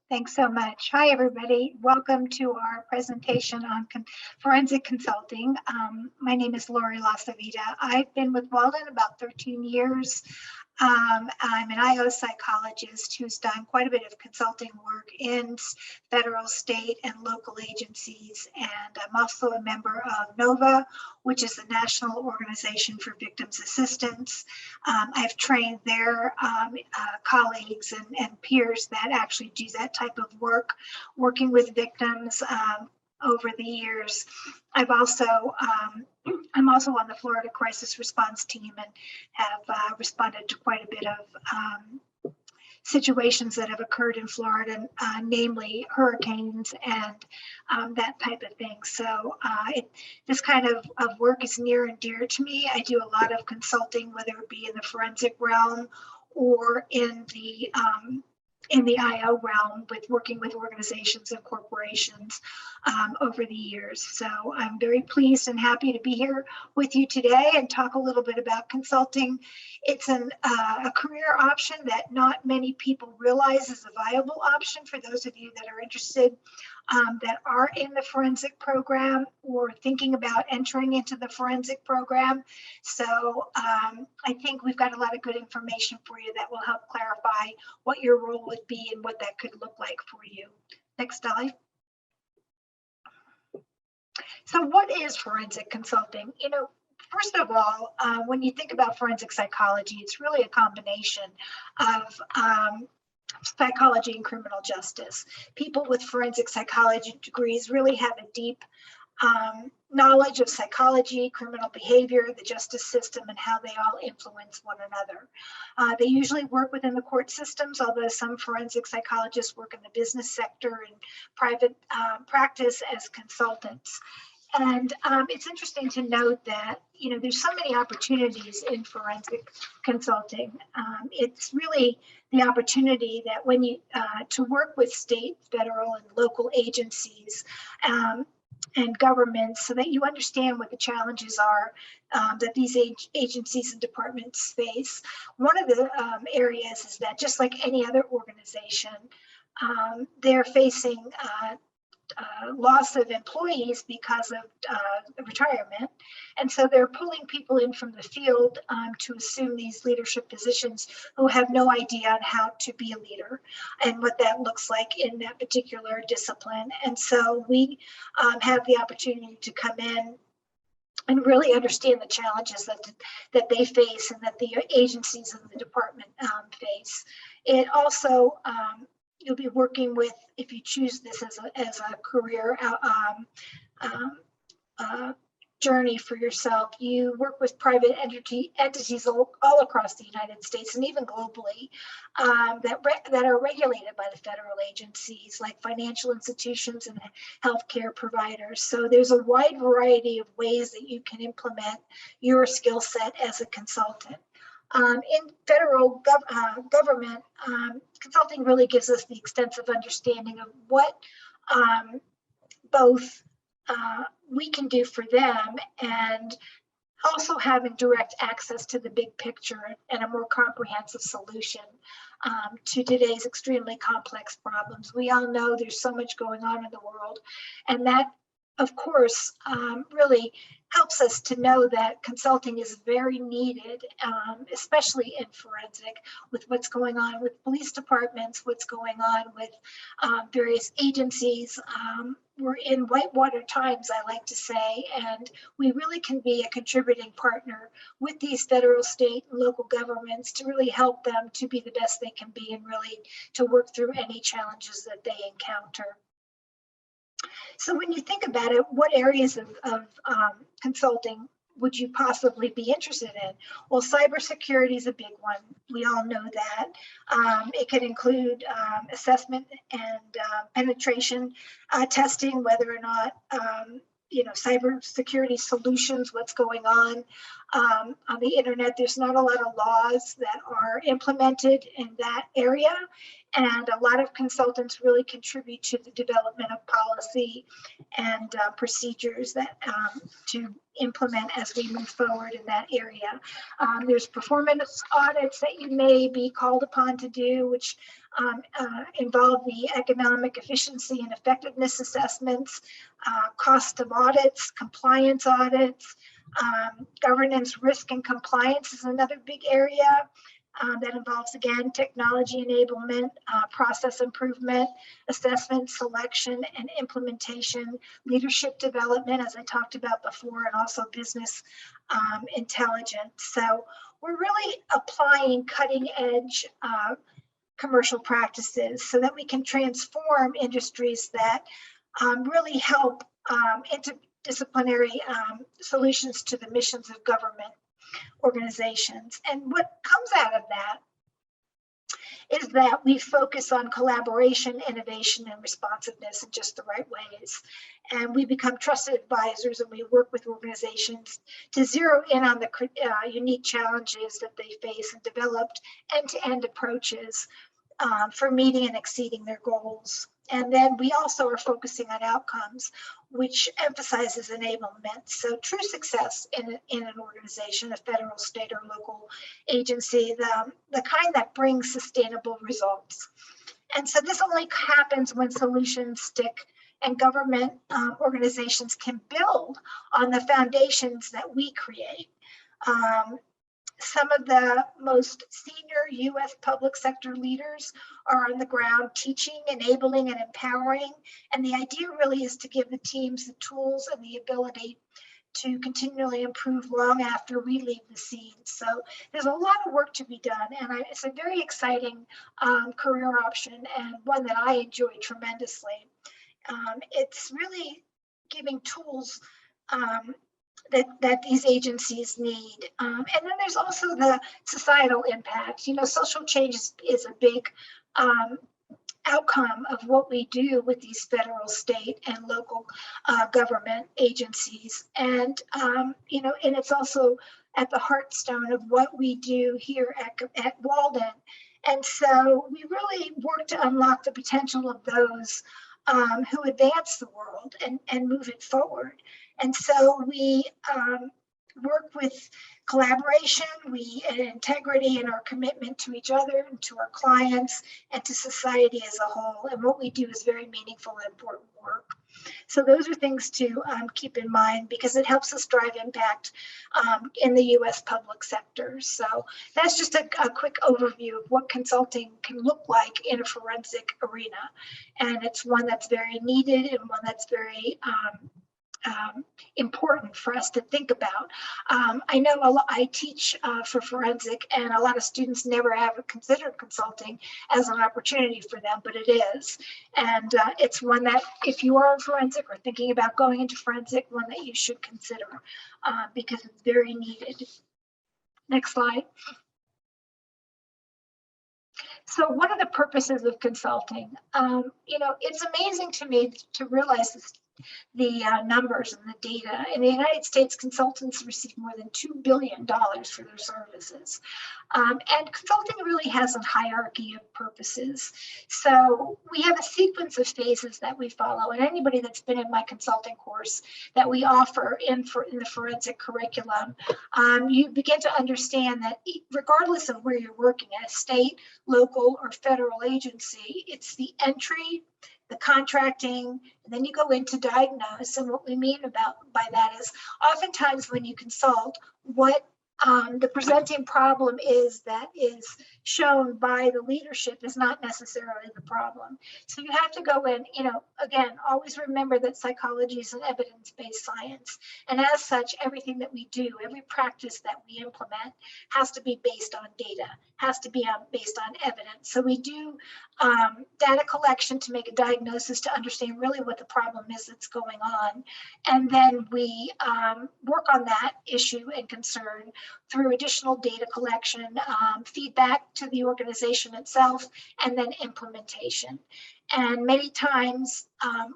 Thanks so much. Hi, everybody. Welcome to our presentation on forensic consulting. My name is LaCivita. I've been with Walden about 13 years. I'm an IO psychologist who's done quite a bit of consulting work in federal, state, and local agencies. And I'm also a member of NOVA, which is the National Organization for Victims Assistance. I've trained their colleagues and peers that actually do that type of work, working with victims over the years. I'm also on the Florida Crisis Response Team and have responded to quite a bit of situations that have occurred in Florida, namely hurricanes and that type of thing. So this kind of work is near and dear to me. I do a lot of consulting, whether it be in the forensic realm or in the IO realm, with working with organizations and corporations over the years. So I'm very pleased and happy to be here with you today and talk a little bit about consulting. It's a career option that not many people realize is a viable option for those of you that are interested, that are in the forensic program or thinking about entering into the forensic program. So I think we've got a lot of good information for you that will help clarify what your role would be and what that could look like for you. Next slide. So what is forensic consulting? You know, first of all, when you think about forensic psychology, it's really a combination of psychology and criminal justice. People with forensic psychology degrees really have a deep knowledge of psychology, criminal behavior, the justice system, and how they all influence one another. They usually work within the court systems, although some forensic psychologists work in the business sector and private practice as consultants. And it's interesting to note that, you know, there's so many opportunities in forensic consulting. It's really the opportunity that when you to work with state, federal, and local agencies and governments, so that you understand what the challenges are that these agencies and departments face. One of the areas is that, just like any other organization, they're facing loss of employees because of retirement. And so they're pulling people in from the field to assume these leadership positions who have no idea on how to be a leader and what that looks like in that particular discipline. And so we have the opportunity to come in and really understand the challenges that they face and that the agencies and the department face. It also, you'll be working with, if you choose this as a career journey for yourself, you work with private entities all across the United States and even globally that are regulated by the federal agencies, like financial institutions and healthcare providers. So there's a wide variety of ways that you can implement your skill set as a consultant. In federal government, consulting really gives us the extensive understanding of what both we can do for them, and also having direct access to the big picture and a more comprehensive solution to today's extremely complex problems. We all know there's so much going on in the world, and that, of course, really helps us to know that consulting is very needed, especially in forensic, with what's going on with police departments, what's going on with various agencies. We're in whitewater times, I like to say, and we really can be a contributing partner with these federal, state, and local governments to really help them to be the best they can be and really to work through any challenges that they encounter. So when you think about it, what areas of consulting would you possibly be interested in? Well, cybersecurity is a big one. We all know that. It could include assessment and penetration testing, whether or not, you know, cybersecurity solutions, what's going on. on the internet. There's not a lot of laws that are implemented in that area. And a lot of consultants really contribute to the development of policy and procedures that to implement as we move forward in that area. There's performance audits that you may be called upon to do, which involve the economic efficiency and effectiveness assessments, cost of audits, compliance audits, governance, risk, and compliance is another big area. That involves, again, technology enablement, process improvement, assessment, selection, and implementation, leadership development, as I talked about before, and also business intelligence. So we're really applying cutting edge commercial practices so that we can transform industries that really help interdisciplinary solutions to the missions of government organizations. And what comes out of that is that we focus on collaboration, innovation, and responsiveness in just the right ways. And we become trusted advisors, and we work with organizations to zero in on the unique challenges that they face and developed end-to-end approaches for meeting and exceeding their goals. And then we also are focusing on outcomes, which emphasizes enablement. So true success in an organization, a federal, state, or local agency, the kind that brings sustainable results. And so this only happens when solutions stick and government organizations can build on the foundations that we create. Some of the most senior U.S. public sector leaders are on the ground teaching, enabling, and empowering. And the idea really is to give the teams the tools and the ability to continually improve long after we leave the scene. So there's a lot of work to be done, and it's a very exciting career option, and one that I enjoy tremendously. It's really giving tools that these agencies need. And then there's also the societal impact. You know, social change is a big outcome of what we do with these federal, state, and local government agencies. And, you know, and it's also at the heartstone of what we do here at Walden. And so we really work to unlock the potential of those who advance the world and move it forward. And so we work with collaboration, and integrity in our commitment to each other and to our clients and to society as a whole. And what we do is very meaningful and important work. So those are things to keep in mind, because it helps us drive impact in the U.S. public sector. So that's just a quick overview of what consulting can look like in a forensic arena. And it's one that's very needed and one that's very important for us to think about. I know I teach for forensic, and a lot of students never have considered consulting as an opportunity for them, but it is. And it's one that, if you are in forensic or thinking about going into forensic, one that you should consider because it's very needed. Next slide. So what are the purposes of consulting? You know, it's amazing to me to realize the numbers and the data. In the United States, consultants receive more than $2 billion for their services. And consulting really has a hierarchy of purposes. So we have a sequence of phases that we follow. And anybody that's been in my consulting course that we offer in the forensic curriculum, you begin to understand that regardless of where you're working, at a state, local, or federal agency, it's the entry, the contracting, and then you go into diagnose. And what we mean by that is oftentimes when you consult, what the presenting problem is that is shown by the leadership is not necessarily the problem. So you have to go in, you know, again, always remember that psychology is an evidence-based science. And as such, everything that we do, every practice that we implement has to be based on data, has to be based on evidence. So we do data collection to make a diagnosis to understand really what the problem is that's going on. And then we work on that issue and concern through additional data collection, feedback to the organization itself, and then implementation. And many times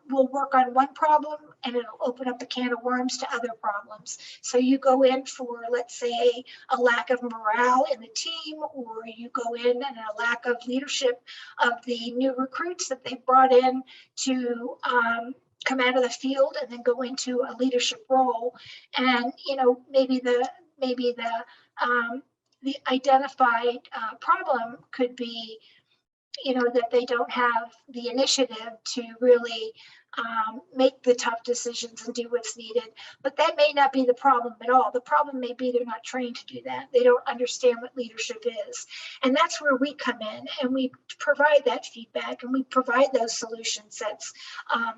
we'll work on one problem and it'll open up a can of worms to other problems. So you go in for, let's say, a lack of morale in the team, or you go in and a lack of leadership of the new recruits that they brought in to come out of the field and then go into a leadership role. And, you know, maybe the identified problem could be, you know, that they don't have the initiative to really make the tough decisions and do what's needed. But that may not be the problem at all. The problem may be they're not trained to do that. They don't understand what leadership is. And that's where we come in and we provide that feedback and we provide those solution sets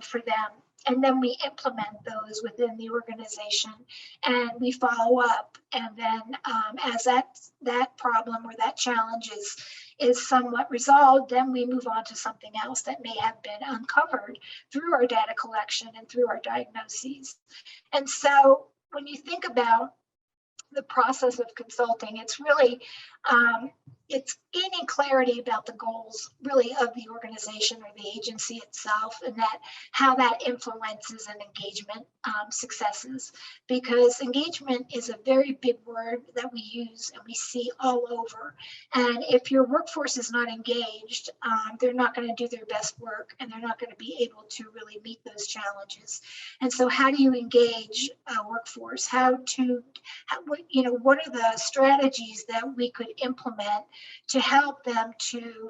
for them. And then we implement those within the organization and we follow up. And then as that problem or that challenge is somewhat resolved, then we move on to something else that may have been uncovered through our data collection and through our diagnoses. And so when you think about the process of consulting, it's really, it's gaining clarity about the goals really of the organization or the agency itself, and that how that influences an engagement successes, because engagement is a very big word that we use and we see all over. And if your workforce is not engaged, they're not going to do their best work and they're not going to be able to really meet those challenges. And so how do you engage a workforce? What are the strategies that we could implement to help them to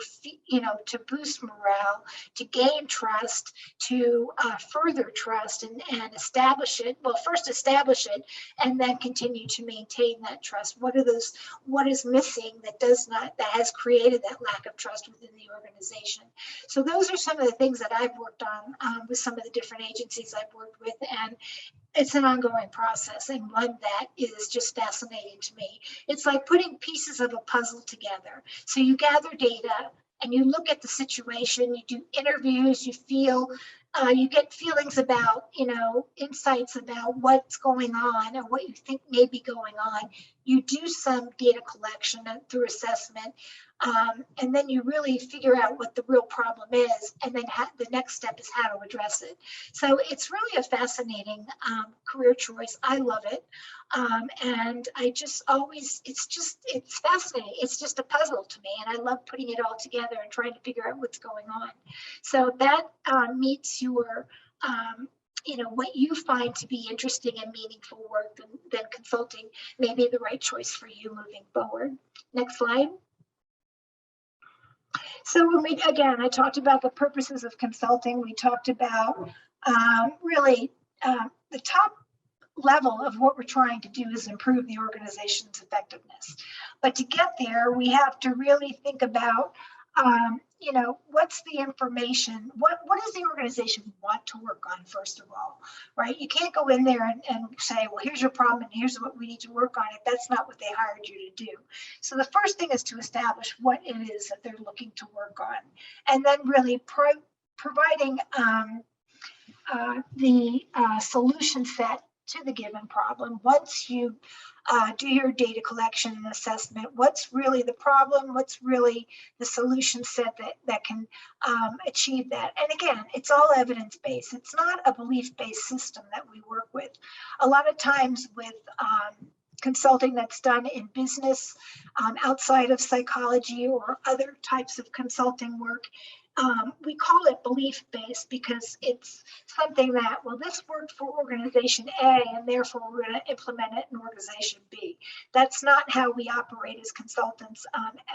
boost morale, to gain trust, to further trust and establish it? Well, first establish it and then continue to maintain that trust. What is missing that has created that lack of trust within the organization? So those are some of the things that I've worked on with some of the different agencies I've worked with, and it's an ongoing process and one that is just fascinating to me. It's like putting pieces of a puzzle together. So you gather data and you look at the situation, you do interviews, you get feelings about, insights about what's going on or what you think may be going on. You do some data collection through assessment, and then you really figure out what the real problem is, and then the next step is how to address it. So it's really a fascinating career choice. I love it, and it's fascinating. It's just a puzzle to me, and I love putting it all together and trying to figure out what's going on. So that meets your what you find to be interesting and meaningful work, then consulting may be the right choice for you moving forward. Next slide. So I talked about the purposes of consulting. We talked about the top level of what we're trying to do is improve the organization's effectiveness. But to get there, we have to really think about what's the information, what does the organization want to work on, first of all, right? You can't go in there and say, well, here's your problem and here's what we need to work on if that's not what they hired you to do. So the first thing is to establish what it is that they're looking to work on, and then really providing the solution set to the given problem. Once you do your data collection and assessment, what's really the problem, what's really the solution set that can achieve that. And again, it's all evidence-based. It's not a belief-based system that we work with. A lot of times with consulting that's done in business, outside of psychology or other types of consulting work, we call it belief-based because it's something that, well, this worked for organization A and therefore we're going to implement it in organization B. That's not how we operate as consultants,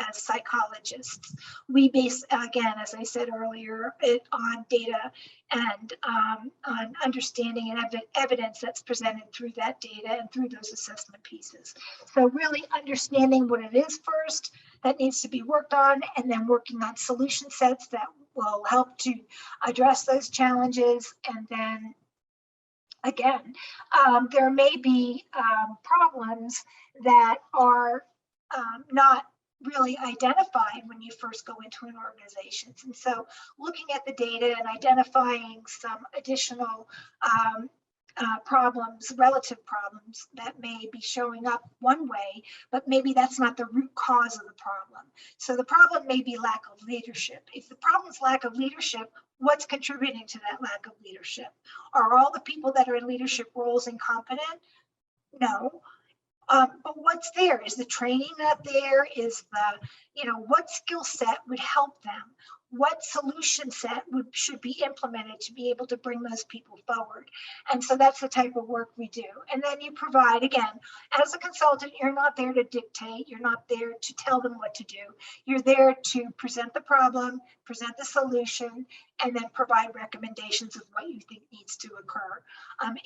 as psychologists. We base, again, as I said earlier, it on data and on understanding and evidence that's presented through that data and through those assessment pieces. So really understanding what it is first that needs to be worked on, and then working on solution sets that will help to address those challenges. And then again, there may be problems that are not really identified when you first go into an organization. And so looking at the data and identifying some additional problems, relative problems that may be showing up one way, but maybe that's not the root cause of the problem. So the problem may be lack of leadership. If the problem is lack of leadership, what's contributing to that lack of leadership? Are all the people that are in leadership roles incompetent? No. But what's there? Is the training not there? Is what skill set would help them? What solution set should be implemented to be able to bring those people forward? And so that's the type of work we do. And then you provide, again, as a consultant, you're not there to dictate. You're not there to tell them what to do. You're there to present the problem, present the solution, and then provide recommendations of what you think needs to occur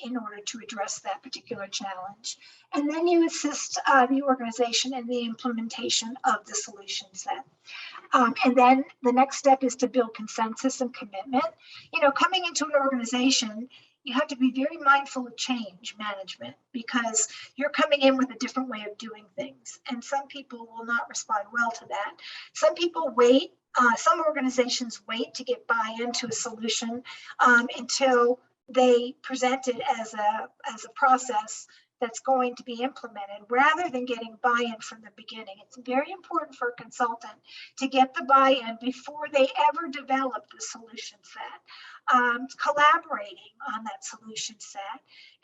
in order to address that particular challenge. And then you assist the organization in the implementation of the solution set. And then the next step is to build consensus and commitment. Coming into an organization, you have to be very mindful of change management because you're coming in with a different way of doing things. And some people will not respond well to that. Some people wait. Some organizations wait to get buy-in to a solution until they present it as a process that's going to be implemented rather than getting buy-in from the beginning. It's very important for a consultant to get the buy-in before they ever develop the solution set, collaborating on that solution set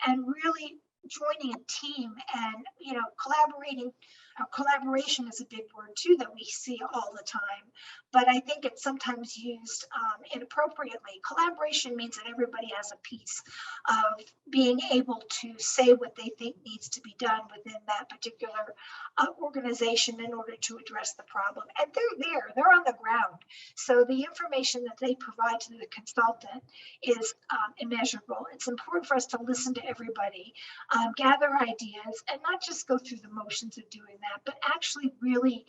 and really joining a team and, collaborating. Collaboration is a big word too that we see all the time, but I think it's sometimes used inappropriately. Collaboration means that everybody has a piece of being able to say what they think needs to be done within that particular organization in order to address the problem. And they're on the ground. So the information that they provide to the consultant is immeasurable. It's important for us to listen to everybody, gather ideas, and not just go through the motions of doing that, but actually really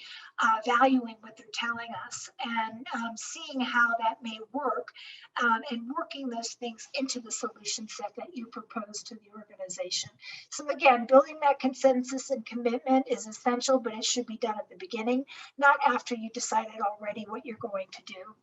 valuing what they're telling us and seeing how that may work and working those things into the solution set that you propose to the organization. So again, building that consensus and commitment is essential, but it should be done at the beginning, not after you decided already what you're going to do.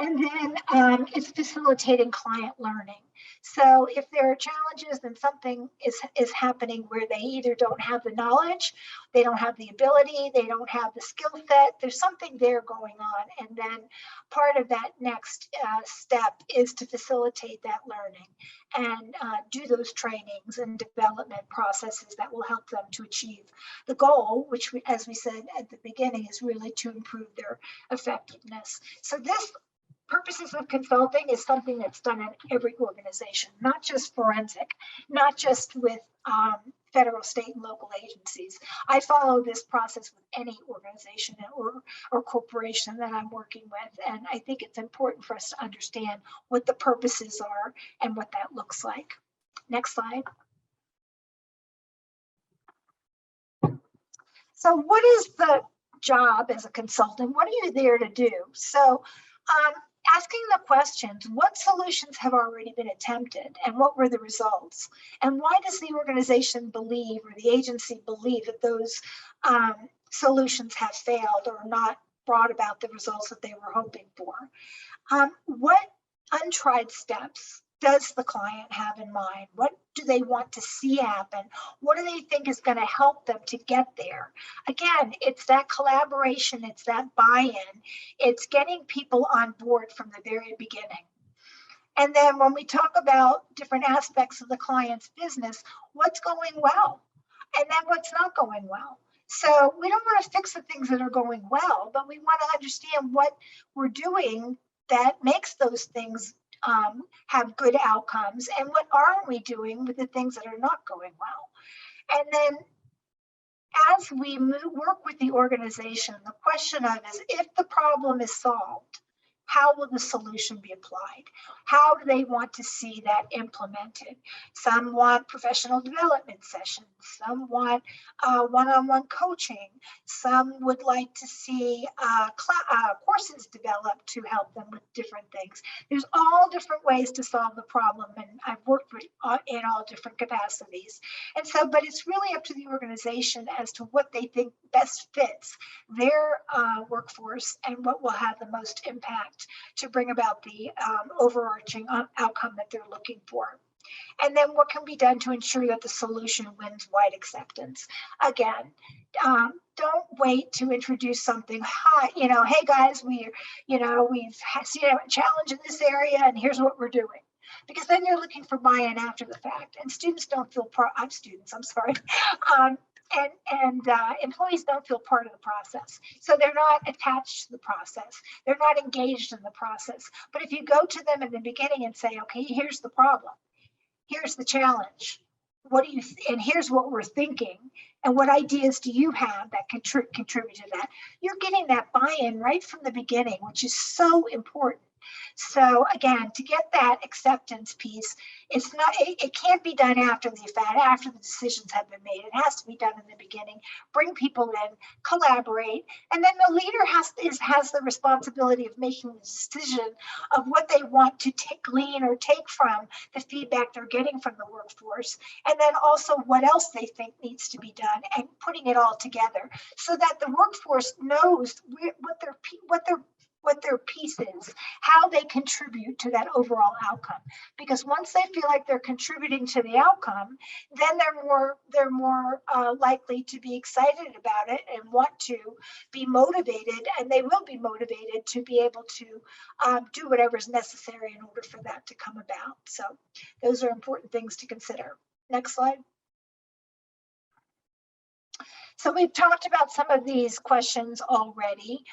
And then it's facilitating client learning. So if there are challenges, then something is happening where they either don't have the knowledge, they don't have the ability, they don't have the skill set, there's something there going on. And then part of that next step is to facilitate that learning and do those trainings and development processes that will help them to achieve the goal, which, as we said at the beginning, is really to improve their effectiveness. So this purposes of consulting is something that's done in every organization, not just forensic, not just with federal, state, and local agencies. I follow this process with any organization or corporation that I'm working with, and I think it's important for us to understand what the purposes are and what that looks like. Next slide. So what is the job as a consultant? What are you there to do? So asking the questions, what solutions have already been attempted and what were the results? And why does the organization believe or the agency believe that those solutions have failed or not brought about the results that they were hoping for? What untried steps does the client have in mind? What do they want to see happen? What do they think is going to help them to get there? Again, it's that collaboration, it's that buy-in, it's getting people on board from the very beginning. And then when we talk about different aspects of the client's business, what's going well? And then what's not going well? So we don't want to fix the things that are going well, but we want to understand what we're doing that makes those things have good outcomes, and what aren't we doing with the things that are not going well. And then as we work with the organization, the question of is if the problem is solved, how will the solution be applied? How do they want to see that implemented? Some want professional development sessions. Some want one-on-one coaching. Some would like to see courses developed to help them with different things. There's all different ways to solve the problem, and I've worked with in all different capacities. And so, but it's really up to the organization as to what they think best fits their workforce and what will have the most impact to bring about the overarching outcome that they're looking for. And then what can be done to ensure that the solution wins wide acceptance? Again, don't wait to introduce something hot. Hey guys, we've seen a challenge in this area, and here's what we're doing. Because then you're looking for buy-in after the fact, and students don't feel employees don't feel part of the process. So they're not attached to the process. They're not engaged in the process. But if you go to them in the beginning and say, okay, here's the problem, here's the challenge, and here's what we're thinking, and what ideas do you have that contribute to that, you're getting that buy-in right from the beginning, which is so important. So again, to get that acceptance piece, it can't be done after the fact, after the decisions have been made. It has to be done in the beginning. Bring people in, collaborate, and then the leader has the responsibility of making the decision of what they want to glean or take from the feedback they're getting from the workforce, and then also what else they think needs to be done, and putting it all together so that the workforce knows what their piece is, how they contribute to that overall outcome. Because once they feel like they're contributing to the outcome, then they're more likely to be excited about it and want to be motivated, and they will be motivated to be able to do whatever is necessary in order for that to come about. So those are important things to consider. Next slide. So we've talked about some of these questions already.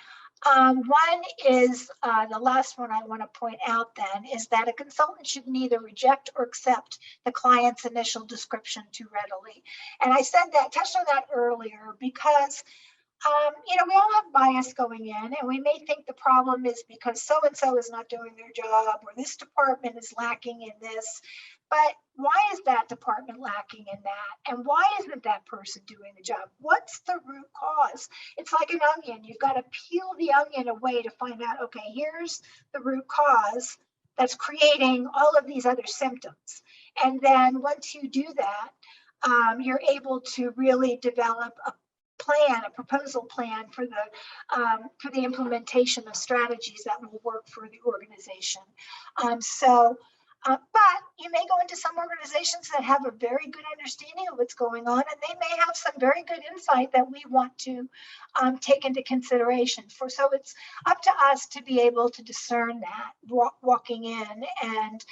One is, the last one I want to point out then, is that a consultant should neither reject or accept the client's initial description too readily. And I touched on that earlier because, we all have bias going in, and we may think the problem is because so-and-so is not doing their job, or this department is lacking in this. But why is that department lacking in that? And why isn't that person doing the job? What's the root cause? It's like an onion. You've got to peel the onion away to find out, okay, here's the root cause that's creating all of these other symptoms. And then once you do that, you're able to really develop a proposal plan for the implementation of strategies that will work for the organization. But you may go into some organizations that have a very good understanding of what's going on, and they may have some very good insight that we want to take into consideration. So it's up to us to be able to discern that walking in, and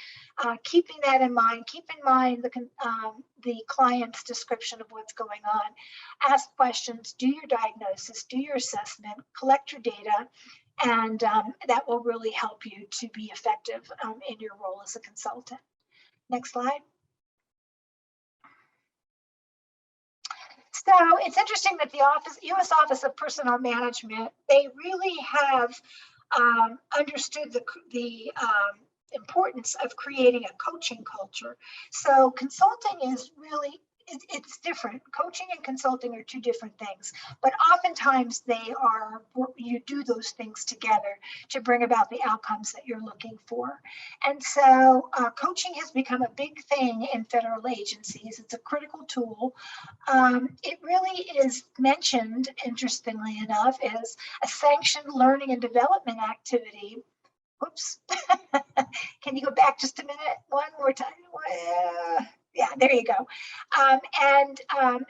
keeping that in mind. Keep in mind the client's description of what's going on. Ask questions, do your diagnosis, do your assessment, collect your data, and that will really help you to be effective in your role as a consultant. Next slide. So it's interesting that the U.S. Office of Personnel Management, they really have understood the importance of creating a coaching culture. So consulting is really, it's different. Coaching and consulting are two different things, but oftentimes you do those things together to bring about the outcomes that you're looking for. And so coaching has become a big thing in federal agencies. It's a critical tool. It really is mentioned, interestingly enough, as a sanctioned learning and development activity. Whoops. Can you go back just a minute? One more time. Yeah, there you go.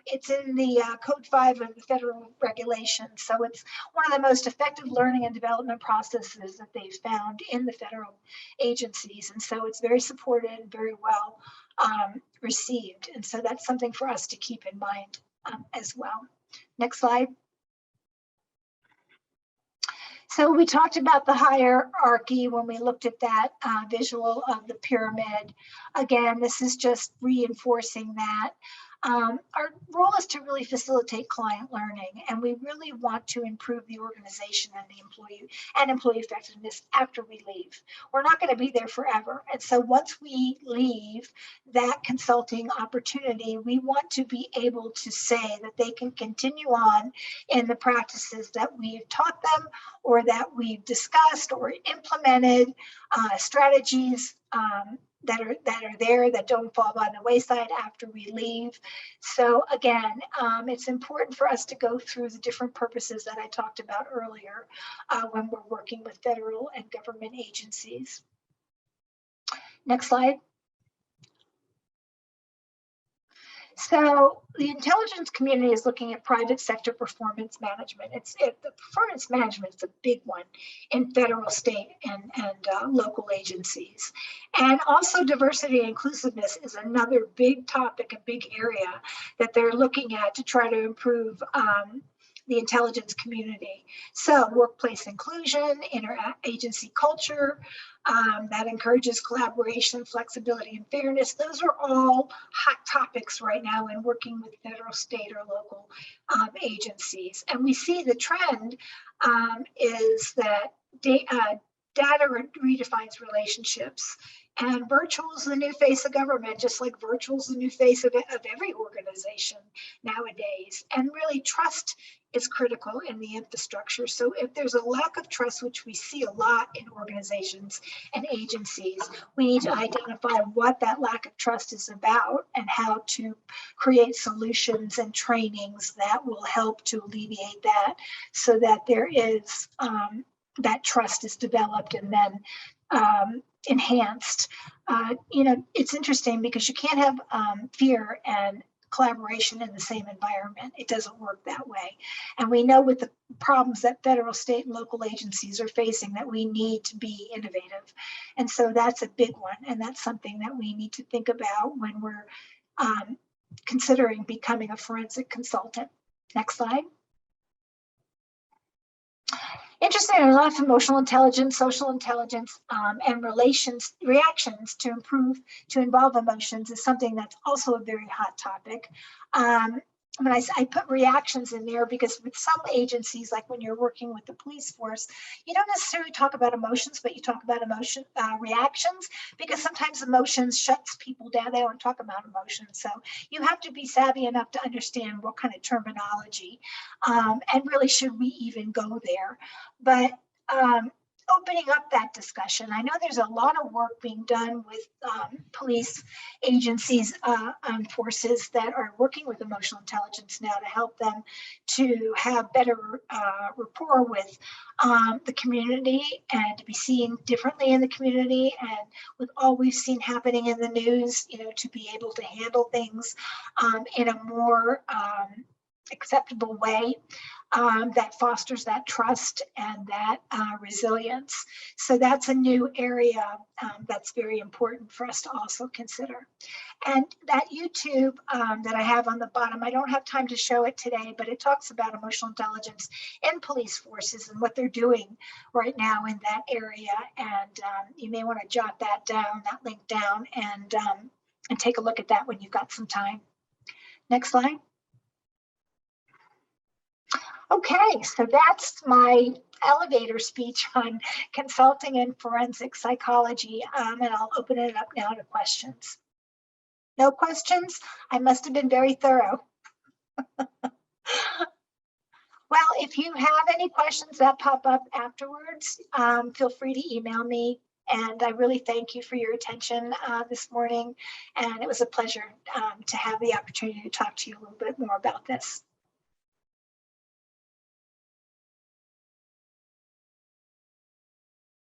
It's in the Code 5 of the federal regulations. So it's one of the most effective learning and development processes that they've found in the federal agencies. And so it's very supported and very well received. And so that's something for us to keep in mind as well. Next slide. So we talked about the hierarchy when we looked at that visual of the pyramid. Again, this is just reinforcing that. Our role is to really facilitate client learning, and we really want to improve the organization and the employee effectiveness after we leave. We're not going to be there forever. And so once we leave that consulting opportunity, we want to be able to say that they can continue on in the practices that we've taught them, or that we've discussed or implemented, strategies that are there that don't fall by the wayside after we leave. So again, it's important for us to go through the different purposes that I talked about earlier when we're working with federal and government agencies. Next slide. So the intelligence community is looking at private sector performance management. The performance management is a big one in federal, state, and local agencies. And also diversity and inclusiveness is another big topic, a big area that they're looking at to try to improve the intelligence community. So workplace inclusion, interagency culture, that encourages collaboration, flexibility, and fairness. Those are all hot topics right now in working with federal, state, or local agencies. And we see the trend is that data redefines relationships. And virtual is the new face of government, just like virtual is the new face of every organization nowadays. And really, trust is critical in the infrastructure. So if there's a lack of trust, which we see a lot in organizations and agencies, we need to identify what that lack of trust is about and how to create solutions and trainings that will help to alleviate that, so that there is that trust is developed and then enhanced. It's interesting because you can't have fear and collaboration in the same environment. It doesn't work that way. And we know with the problems that federal, state, and local agencies are facing that we need to be innovative. And so that's a big one. And that's something that we need to think about when we're considering becoming a forensic consultant. Next slide. Interesting enough, emotional intelligence, social intelligence, and reactions to involve emotions is something that's also a very hot topic. When I put reactions in there because with some agencies, like when you're working with the police force, you don't necessarily talk about emotions, but you talk about reactions, because sometimes emotions shuts people down. They don't talk about emotions. So you have to be savvy enough to understand what kind of terminology, and really should we even go there. But opening up that discussion. I know there's a lot of work being done with police agencies and forces that are working with emotional intelligence now to help them to have better rapport with the community and to be seen differently in the community, and with all we've seen happening in the news, to be able to handle things in a more acceptable way that fosters that trust and that resilience. So that's a new area that's very important for us to also consider. And that YouTube that I have on the bottom, I don't have time to show it today, but it talks about emotional intelligence in police forces and what they're doing right now in that area. And you may want to jot that down, that link down, and take a look at that when you've got some time. Next slide. Okay, so that's my elevator speech on consulting and forensic psychology, and I'll open it up now to questions. No questions? I must have been very thorough. Well, if you have any questions that pop up afterwards, feel free to email me. And I really thank you for your attention this morning. And it was a pleasure to have the opportunity to talk to you a little bit more about this.